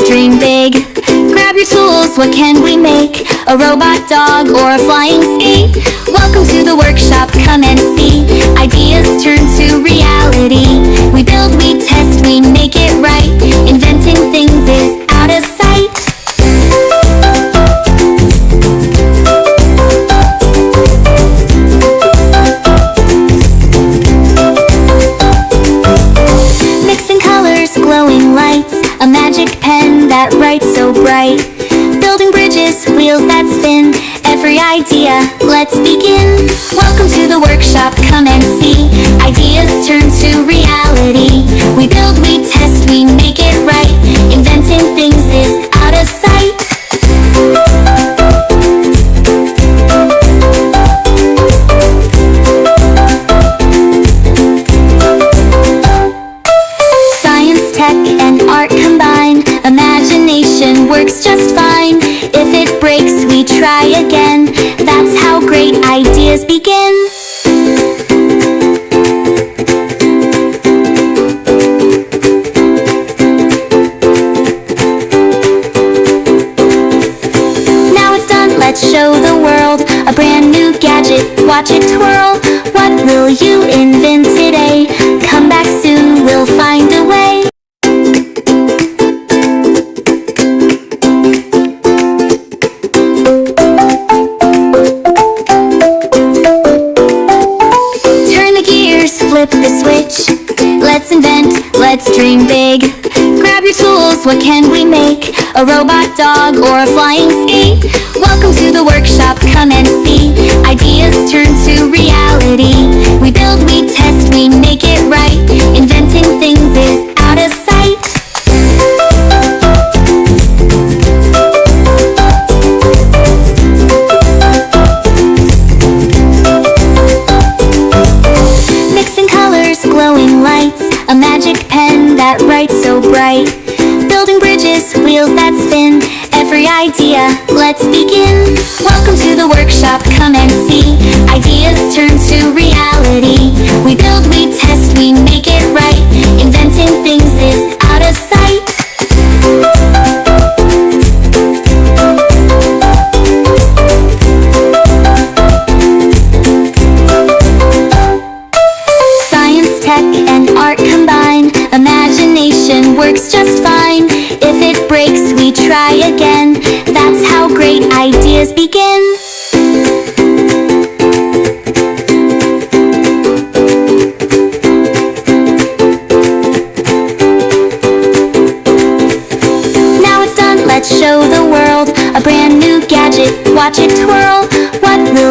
dream big. Grab your tools, what can we make? A robot dog or a flying skate? Welcome to the workshop, come and see. Ideas turn to reality. We build, we test, we make it right. Inventing things is out of sight. Mixing colors, glowing lights, a magic pen that writes so bright. Building bridges, wheels that spin, every idea, let's begin. Welcome to the workshop, come and see. Ideas turn to reality. We build, we test, we make it right. Inventing things is out of sight. Science, tech, and art combine. Imagination works just fine. If it breaks, we try again. That's how great ideas begin. Now it's done, let's show the world a brand new gadget, watch it twirl. What will you invent today? Come back soon, we'll find a way. Flip the switch, let's invent, let's dream big. Grab your tools, what can we make? A robot dog or a flying skate? Welcome to the workshop, come and see. Ideas turn to reality. We build, we test, we make it right. Inventing things is out of sight. Glowing lights, a magic pen that writes so bright. Building bridges, wheels that spin, every idea, let's begin. Welcome to the workshop, come and see. Ideas turn to reality. We build, we test, we make it right. Inventing things is out of sight. And art combine. Imagination works just fine. If it breaks, we try again. That's how great ideas begin. Now it's done, let's show the world a brand new gadget, watch it twirl. What will